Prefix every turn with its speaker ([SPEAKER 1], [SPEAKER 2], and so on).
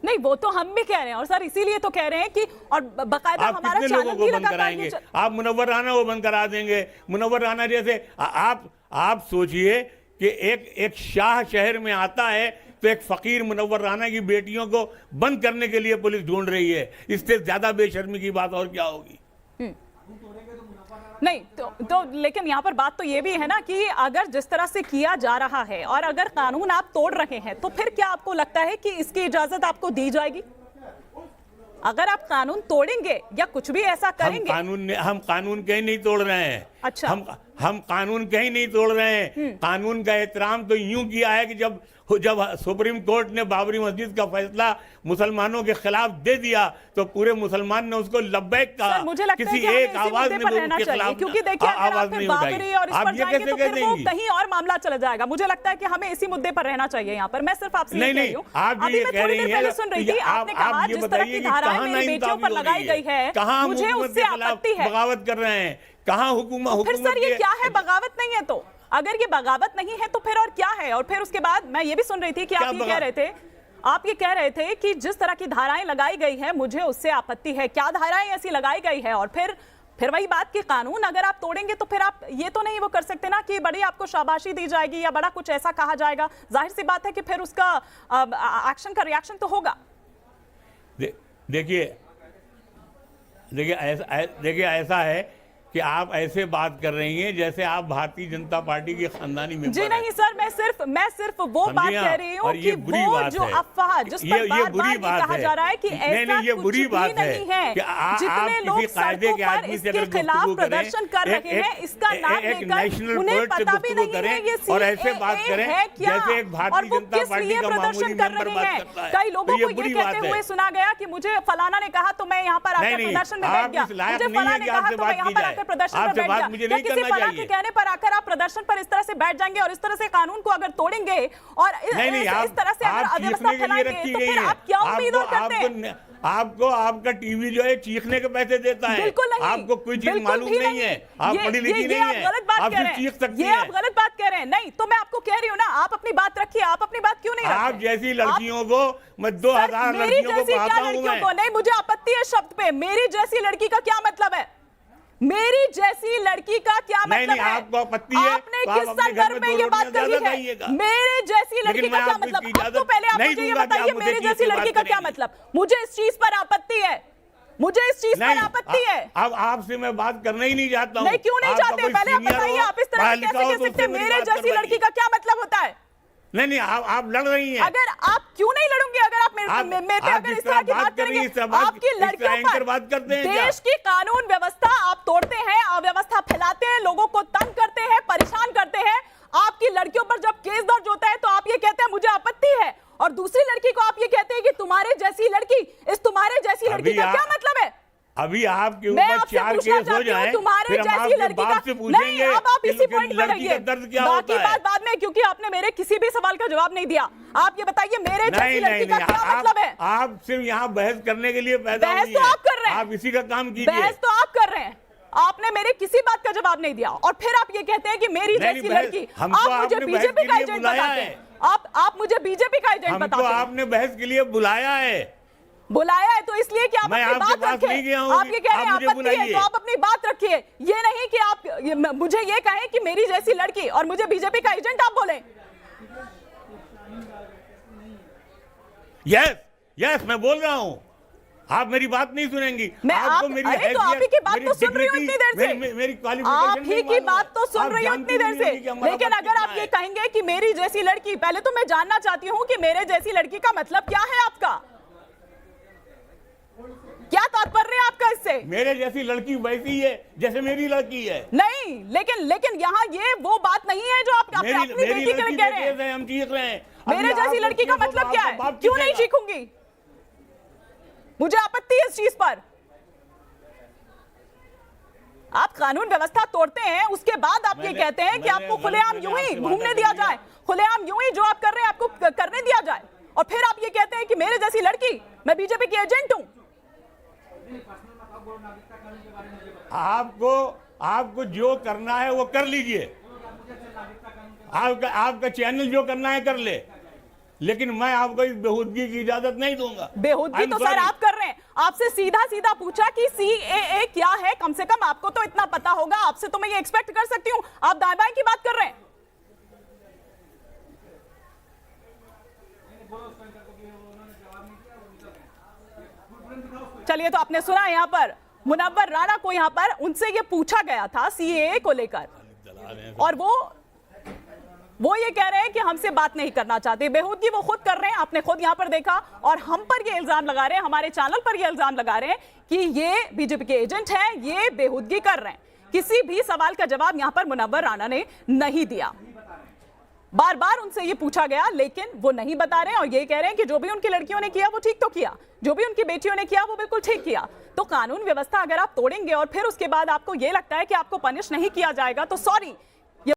[SPEAKER 1] नहीं, वो तो हम भी कह रहे हैं, और सर इसीलिए तो कह रहे हैं कि और बकायदा हमारा चैनल भी लगातार ये
[SPEAKER 2] आप मुनव्वर राना वो बंद करा देंगे। मुनव्वर राना जैसे आप सोचिए कि एक शाह शहर में आता है तो एक फकीर मुनव्वर राना की बेटियों को बंद करने के लिए पुलिस ढूंढ रही है। इससे ज्यादा बेशर्मी की बात और क्या होगी?
[SPEAKER 1] नहीं तो लेकिन यहाँ पर बात तो ये भी है ना कि अगर जिस तरह से किया जा रहा है और अगर कानून आप तोड़ रहे हैं तो फिर क्या आपको लगता है कि इसकी इजाजत आपको दी जाएगी? अगर आप कानून तोड़ेंगे या कुछ भी ऐसा करेंगे?
[SPEAKER 2] हम कानून कहीं नहीं तोड़ रहे हैं।
[SPEAKER 1] अच्छा,
[SPEAKER 2] हम कानून कहीं नहीं तोड़ रहे हैं। कानून का एहतराम तो यूं किया है कि जब सुप्रीम कोर्ट ने बाबरी मस्जिद का फैसला मुसलमानों के खिलाफ दे दिया तो पूरे मुसलमान ने उसको लब्बैक कहा।
[SPEAKER 1] मुझे लगता
[SPEAKER 2] किसी
[SPEAKER 1] है कि
[SPEAKER 2] एक आवाज ने उसके खिलाफ
[SPEAKER 1] क्योंकि देखिए आवाज नहीं उठाई। आप ये कैसे कह देंगी? कहीं और मामला चला जाएगा। मुझे लगता है कि हमें इसी मुद्दे पर रहना चाहिए यहाँ पर। मैं सिर्फ आपसे
[SPEAKER 2] नहीं, आप ये कह रही हैं,
[SPEAKER 1] सुन रही थी, आपने कहा जिस तरह की धाराएं मेरी बेटियों पर लगाई गई है,
[SPEAKER 2] कहाँ
[SPEAKER 1] मुझे उससे आपत्ति है।
[SPEAKER 2] बगावत कर रहे हैं? कहाँ हुकूमत?
[SPEAKER 1] फिर सर ये क्या है? बगावत नहीं है तो अगर ये बगावत नहीं है तो फिर और क्या है? और फिर उसके बाद मैं ये भी सुन रही थी कि आप ये कह रहे थे कि जिस तरह की धाराएं लगाई गई है मुझे उससे आपत्ति है। क्या धाराएं ऐसी लगाई गई है? और फिर वही बात कि कानून अगर आप तोड़ेंगे तो फिर आप ये तो नहीं वो कर सकते ना कि बड़ी आपको शाबाशी दी जाएगी या बड़ा कुछ ऐसा कहा जाएगा। जाहिर सी बात है कि फिर उसका एक्शन का रिएक्शन तो होगा।
[SPEAKER 2] देखिए ऐसा है कि आप ऐसे बात कर रही हैं जैसे आप भारतीय जनता पार्टी के खानदानी मेंबर।
[SPEAKER 1] जी नहीं सर, मैं सिर्फ वो बात कह रही हूँ कि वो जो अफवाह जिस पर बार-बार कहा जा रहा है कि ऐसा
[SPEAKER 2] ये बुरी बात
[SPEAKER 1] नहीं है कि जितने लोग सड़कों पर इसके खिलाफ प्रदर्शन कर रहे हैं, इसका नाम लेकर उन्हें पता भी नहीं है ये
[SPEAKER 2] और ऐसे बात करें जैसे एक भारतीय जनता पार्टी का मामूली मेंबर बात करता है।
[SPEAKER 1] कई लोगों को ये कहते हुए सुना गया कि मुझे फलाना ने कहा तो मैं यहाँ पर आकर प्रदर्शन में बैठ गया, मुझे फलाना ने कहा तो मैं यहाँ पर प्रदर्शन पर बैठ गया। क्या किसी फला के कहने पर आकर आप प्रदर्शन पर इस तरह से बैठ जाएंगे और इस तरह से कानून को अगर तोड़ेंगे और इस तरह से अगर अव्यवस्था फैलाएंगे तो फिर आप क्या उम्मीद करते हैं?
[SPEAKER 2] आपको आपका टीवी जो है चीखने के पैसे देता है।
[SPEAKER 1] बिल्कुल नहीं,
[SPEAKER 2] आपको कोई चीज मालूम नहीं है, आप पढ़ी लिखी नहीं है, आप चीख सकती हैं।
[SPEAKER 1] ये आप गलत बात कह रहे हैं। नहीं तो मैं आपको कह रही हूँ ना, आप अपनी बात रखिए। आप अपनी बात क्यों नहीं रखते?
[SPEAKER 2] आप जैसी लड़कियों को मैं 2000 लड़कियों को पढ़ाता हूँ।
[SPEAKER 1] नहीं, मुझे आपत्ति है शब्द पे। मेरी जैसी लड़की का क्या मतलब है? मेरी जैसी लड़की का क्या मतलब है?
[SPEAKER 2] आपको आपत्ति है?
[SPEAKER 1] आपने किस संदर्भ में ये बात कही है? मेरे जैसी लड़की का क्या मतलब? आपको पहले आप मुझे ये बताइए, मेरी जैसी लड़की का क्या मतलब? मुझे इस चीज पर आपत्ति है, मुझे इस चीज पर आपत्ति है।
[SPEAKER 2] अब आपसे मैं बात करना ही नहीं चाहता हूँ।
[SPEAKER 1] नहीं, क्यों नहीं चाहते? पहले आप बताइए, आप इस तरह से कैसे कह सकते हैं? मेरे जैसी लड़की का क्या मतलब होता है?
[SPEAKER 2] नहीं, आप लड़ रही हैं।
[SPEAKER 1] अगर आप क्यों नहीं लड़ूंगी? अगर आप मेरे पे अगर इस तरह की बात करेंगे, आपकी लड़कियों पर
[SPEAKER 2] बात करते हैं,
[SPEAKER 1] देश की कानून व्यवस्था आप तोड़ते हैं, अव्यवस्था फैलाते हैं, लोगों को तंग करते हैं, परेशान करते हैं। आपकी लड़कियों पर जब केस दर्ज होता है तो आप ये कहते हैं मुझे आपत्ति है, और दूसरी लड़की को आप ये कहते हैं कि तुम्हारे जैसी लड़की, इस तुम्हारे जैसी लड़की का क्या मतलब है?
[SPEAKER 2] अभी आपके ऊपर 4 केस हो जाए,
[SPEAKER 1] तुम्हारे जैसी लड़की का
[SPEAKER 2] से पूछेंगे
[SPEAKER 1] अब आप इसी पॉइंट पे रहिए। बाकी बात बाद में, क्योंकि आपने मेरे किसी भी सवाल का जवाब नहीं दिया। आप ये बताइए, मेरे जैसी लड़की का क्या मतलब है?
[SPEAKER 2] आप सिर्फ यहाँ बहस करने के लिए पैदा हुई हैं।
[SPEAKER 1] बहस तो आप कर रहे हैं,
[SPEAKER 2] आप इसी का काम कीजिए।
[SPEAKER 1] बहस तो आप कर रहे हैं। आपने मेरे किसी बात का जवाब नहीं दिया और फिर आप ये कहते हैं कि मेरी जैसी लड़की। आप मुझे बीजेपी का एजेंट बताते हैं। आप मुझे बीजेपी का एजेंट बताते हैं।
[SPEAKER 2] आपने बहस के लिए बुलाया है
[SPEAKER 1] तो इसलिए कि आप अपनी बात रखें। आप ये कह रहे हैं आपत्ति है तो आप अपनी बात रखिए। ये नहीं कि आप मुझे ये कहें कि मेरी जैसी लड़की और मुझे बीजेपी का एजेंट आप बोले।
[SPEAKER 2] यस मैं बोल रहा हूँ, आप मेरी बात नहीं सुनेंगी।
[SPEAKER 1] मैं
[SPEAKER 2] आपको मेरी
[SPEAKER 1] हैसियत, तो आप ही की बात तो सुन रही हूँ इतनी देर से।
[SPEAKER 2] मेरी
[SPEAKER 1] आप ही की बात तो सुन रही हूँ इतनी देर से, लेकिन अगर आप ये कहेंगे कि मेरी जैसी लड़की, पहले तो मैं जानना चाहती हूँ कि मेरे जैसी लड़की का मतलब क्या है आपका? क्या तात्पर्य है आपका इससे? मेरे
[SPEAKER 2] जैसी लड़की वैसी है जैसे मेरी लड़की है।
[SPEAKER 1] नहीं, लेकिन यहाँ ये वो बात नहीं है जो आप अपनी बेटी के लिए कह रहे हैं।
[SPEAKER 2] हम सीख रहे हैं।
[SPEAKER 1] मेरे जैसी लड़की का मतलब क्या है? क्यों नहीं सीखूंगी? मुझे आपत्ति है इस चीज पर। आप कानून व्यवस्था तोड़ते हैं, उसके बाद आप ये कहते हैं कि आपको खुलेआम यूं ही घूमने दिया जाए, खुलेआम यूं ही जो आप कर रहे हैं आपको करने दिया जाए, और फिर आप ये कहते हैं कि मेरे जैसी लड़की, मैं बीजेपी की एजेंट हूं।
[SPEAKER 2] आपको जो करना है वो कर लीजिए। आपका चैनल जो करना है कर ले। लेकिन मैं आपको इस बेहूदगी की इजाजत नहीं दूंगा।
[SPEAKER 1] बेहूदगी तो सर आप कर रहे हैं। आपसे सीधा सीधा पूछा कि सीएए क्या है, कम से कम आपको तो इतना पता होगा। आपसे तो मैं ये एक्सपेक्ट कर सकती हूं। आप दाएं बाएं की बात कर रहे हैं। चलिए, तो आपने सुना यहां पर मुनव्वर राणा को यहां पर उनसे ये पूछा गया था सीएए को लेकर, और वो ये कह रहे हैं कि हमसे बात नहीं करना चाहते। बेहूदगी वो खुद कर रहे हैं, आपने खुद यहां पर देखा, और हम पर ये इल्जाम लगा रहे हैं, हमारे चैनल पर ये इल्जाम लगा रहे हैं कि ये बीजेपी के एजेंट हैं, ये बेहूदगी कर रहे हैं। किसी भी सवाल का जवाब यहां पर मुनव्वर राणा ने नहीं दिया। बार बार उनसे ये पूछा गया, लेकिन वो नहीं बता रहे हैं, और ये कह रहे हैं कि जो भी उनकी लड़कियों ने किया वो ठीक तो किया, जो भी उनकी बेटियों ने किया वो बिल्कुल ठीक किया। तो कानून व्यवस्था अगर आप तोड़ेंगे और फिर उसके बाद आपको ये लगता है कि आपको पनिश नहीं किया जाएगा, तो सॉरी,